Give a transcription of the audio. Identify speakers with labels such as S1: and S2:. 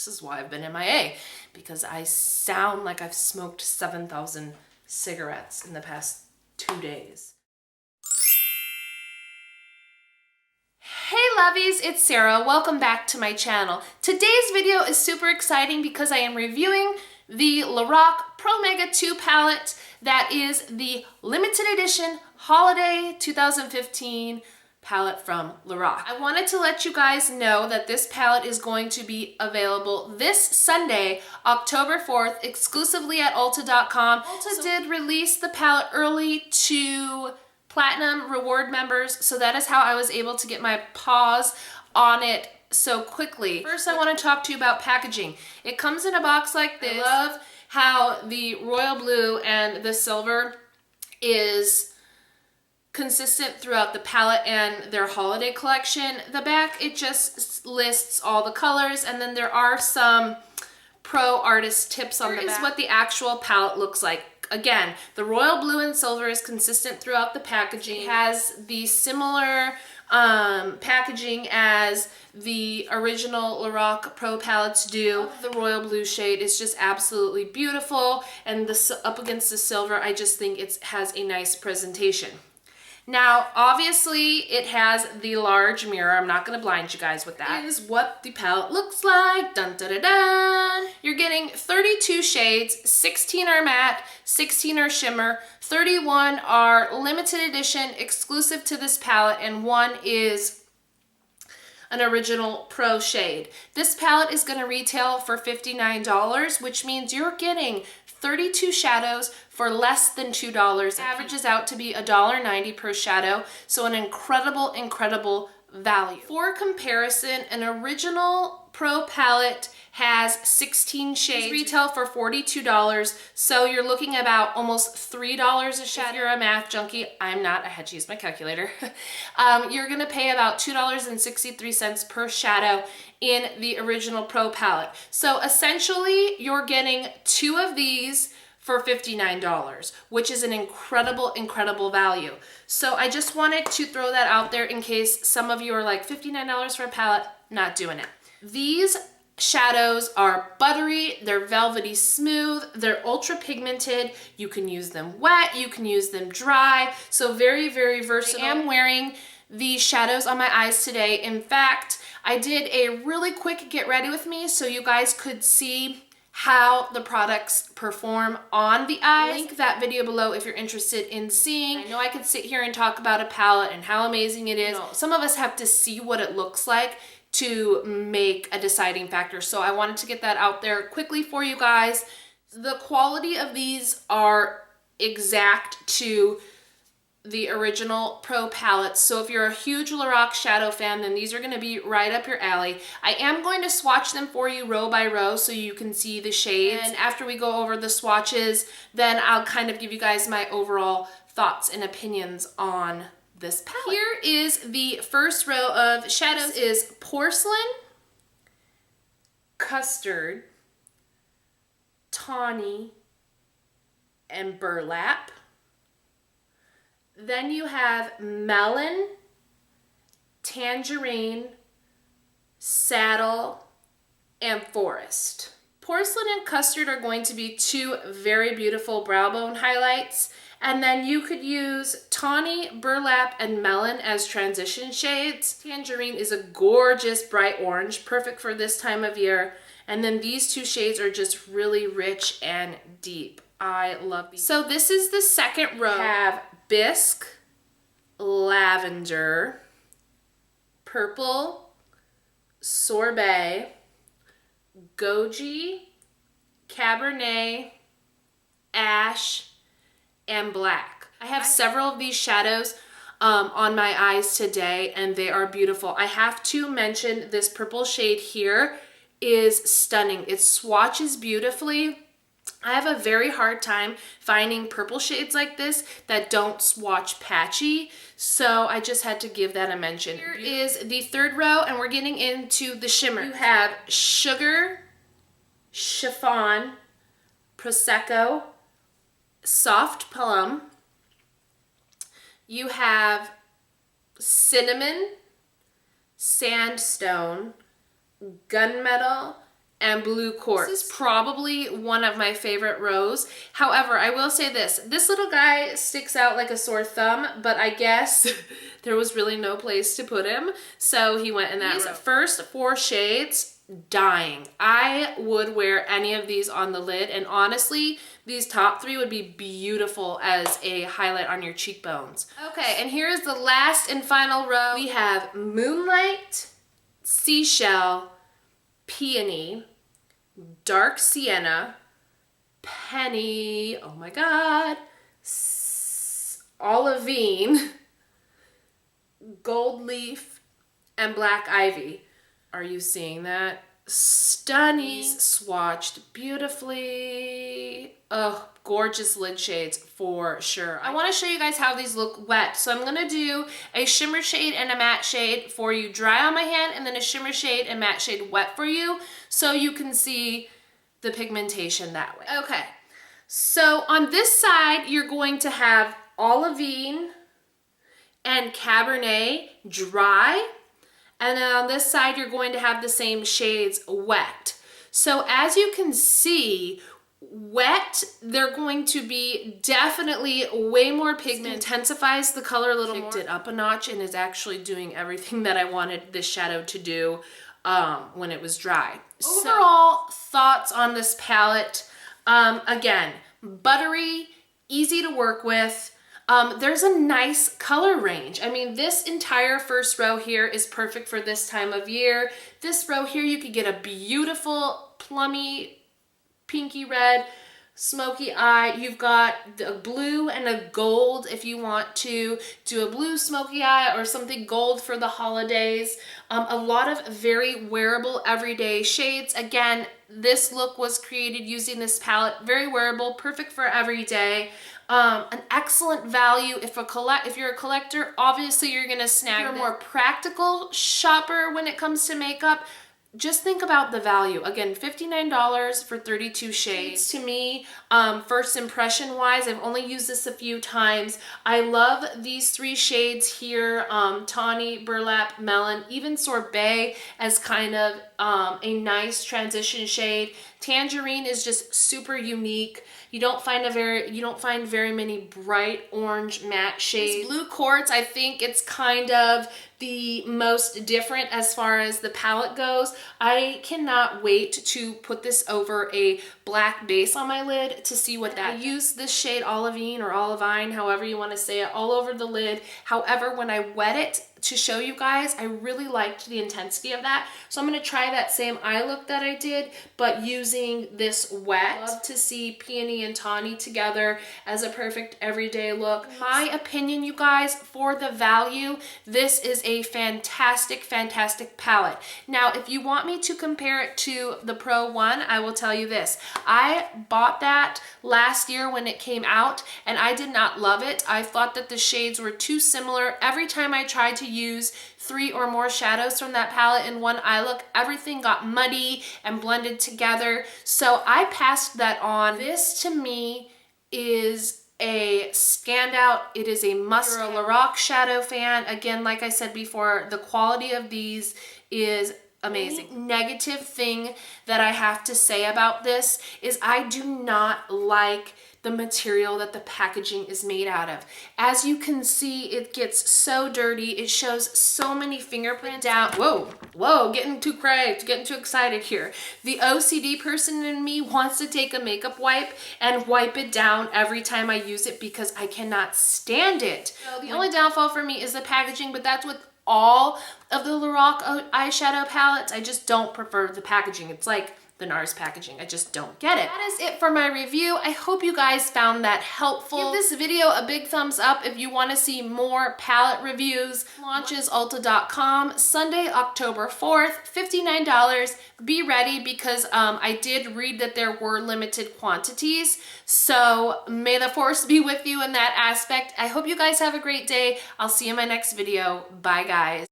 S1: This is why I've been MIA, because I sound like I've smoked 7,000 cigarettes in the past 2 days. Hey Lovies, it's Sarah. Welcome back to my channel. Today's video is super exciting because I am reviewing the Lorac Pro Mega 2 palette that is the limited edition holiday 2015 palette from Lorac. I wanted to let you guys know that this palette is going to be available this Sunday, October 4th, exclusively at Ulta.com. Ulta did release the palette early to Platinum Reward members, so that is how I was able to get my paws on it so quickly. First, I want to talk to you about packaging. It comes in a box like this. I love how the royal blue and the silver is consistent throughout the palette and their holiday collection. The back, it just lists all the colors, and then there are some pro artist tips on the back. Here is what the actual palette looks like. Again, the royal blue and silver is consistent throughout the packaging. It has the similar packaging as the original Lorac Pro palettes do. The royal blue shade is just absolutely beautiful, and up against the silver, I just think it has a nice presentation. Now, obviously, it has the large mirror. I'm not going to blind you guys with that. That is what the palette looks like. Dun, dun, dun, dun. You're getting 32 shades. 16 are matte, 16 are shimmer, 31 are limited edition, exclusive to this palette, and 1 is an original pro shade. This palette is going to retail for $59, which means you're getting 32 shadows for less than $2. It averages out to be $1.90 per shadow, so an incredible value. For comparison, an original pro palette has 16 shades, retail for $42, so you're looking about almost $3 a shadow. If you're a math junkie, I'm not, I had to use my calculator. You're gonna pay about $2.63 per shadow in the original pro palette. So essentially, you're getting 2 of these for $59, which is an incredible value. So I just wanted to throw that out there in case some of you are like, $59 for a palette, not doing it. These shadows are buttery, they're velvety smooth, they're ultra pigmented. You can use them wet, you can use them dry, so very versatile. I am wearing the shadows on my eyes today. In fact, I did a really quick get ready with me so you guys could see how the products perform on the eyes. Link that video below if you're interested in seeing. I know I could sit here and talk about a palette and how amazing it is. Some of us have to see what it looks like to make a deciding factor. So I wanted to get that out there quickly for you guys. The quality of these are exact to the original pro palettes. So if you're a huge Lorac shadow fan, then these are gonna be right up your alley. I am going to swatch them for you row by row so you can see the shades. And after we go over the swatches, then I'll kind of give you guys my overall thoughts and opinions on this palette. Here is the first row of shadows. This is porcelain, custard, tawny, and burlap. Then you have melon, tangerine, saddle, and forest. Porcelain and custard are going to be 2 very beautiful brow bone highlights. And then you could use tawny, burlap, and melon as transition shades. Tangerine is a gorgeous bright orange, perfect for this time of year. And then these 2 shades are just really rich and deep. I love these. So this is the second row. We have bisque, lavender, purple, sorbet, goji, cabernet, ash, and black. I have several of these shadows on my eyes today, and they are beautiful. I have to mention this purple shade here is stunning. It swatches beautifully. I have a very hard time finding purple shades like this that don't swatch patchy, so I just had to give that a mention. Here is the third row, and we're getting into the shimmer. You have sugar, chiffon, prosecco, soft plum. You have cinnamon, sandstone, gunmetal, and blue quartz. This is probably one of my favorite rows. However, I will say this little guy sticks out like a sore thumb, but I guess there was really no place to put him, so he went in that row. First 4 shades, dying. I would wear any of these on the lid, and honestly, these top 3 would be beautiful as a highlight on your cheekbones. Okay, and here is the last and final row. We have Moonlight, Seashell, Peony, Dark Sienna, Penny, oh my god, Olivine, Gold Leaf, and Black Ivy. Are you seeing that? Stunning, swatched beautifully. Oh, gorgeous lid shades for sure. I want to show you guys how these look wet. So I'm going to do a shimmer shade and a matte shade for you dry on my hand, and then a shimmer shade and matte shade wet for you, so you can see the pigmentation that way. Okay, so on this side, you're going to have Olivine and Cabernet dry. And then on this side, you're going to have the same shades wet. So as you can see, wet, they're going to be definitely way more pigment. Intensifies the color a little more. Picked it up a notch and is actually doing everything that I wanted this shadow to do when it was dry. Overall thoughts on this palette, again, buttery, easy to work with. There's a nice color range. I mean, this entire first row here is perfect for this time of year. This row here, you could get a beautiful plummy, pinky red, smoky eye. You've got a blue and a gold if you want to do a blue smoky eye or something gold for the holidays. A lot of very wearable everyday shades. Again, this look was created using this palette. Very wearable, perfect for every day. An excellent value if you're a collector. Obviously you're gonna snag. If you're a more practical shopper when it comes to makeup, just think about the value. Again, $59 for 32 shades. To me, first impression wise, I've only used this a few times. I love these 3 shades here, Tawny, Burlap, Melon, even Sorbet as kind of a nice transition shade. Tangerine is just super unique. You don't find very many bright orange matte shades. This blue quartz, I think it's kind of the most different as far as the palette goes. I cannot wait to put this over a black base on my lid to see what that. I use this shade Olivine or Olivine, however you want to say it, all over the lid. However, when I wet it to show you guys, I really liked the intensity of that. So I'm going to try that same eye look that I did, but using this wet. Love to see Peony and Tawny together as a perfect everyday look. My opinion, you guys, for the value, this is a fantastic, fantastic palette. Now, if you want me to compare it to the Pro 1, I will tell you this. I bought that last year when it came out, and I did not love it. I thought that the shades were too similar. Every time I tried to use 3 or more shadows from that palette in one eye look, everything got muddy and blended together. So I passed that on. This to me is a standout. It is a must. If you're a Lorac shadow fan, again, like I said before, the quality of these is amazing. The negative thing that I have to say about this is I do not like the material that the packaging is made out of. As you can see, it gets so dirty. It shows so many fingerprints down. Whoa, getting too cracked, getting too excited here. The OCD person in me wants to take a makeup wipe and wipe it down every time I use it because I cannot stand it. So the only downfall for me is the packaging, but that's with all of the Lorac eyeshadow palettes. I just don't prefer the packaging. It's like the Nars packaging. I just don't get it. That is it for my review. I hope you guys found that helpful. Give this video a big thumbs up if you want to see more palette reviews. Launches ulta.com Sunday, October 4th, $59. Be ready because I did read that there were limited quantities. So may the force be with you in that aspect. I hope you guys have a great day. I'll see you in my next video. Bye guys.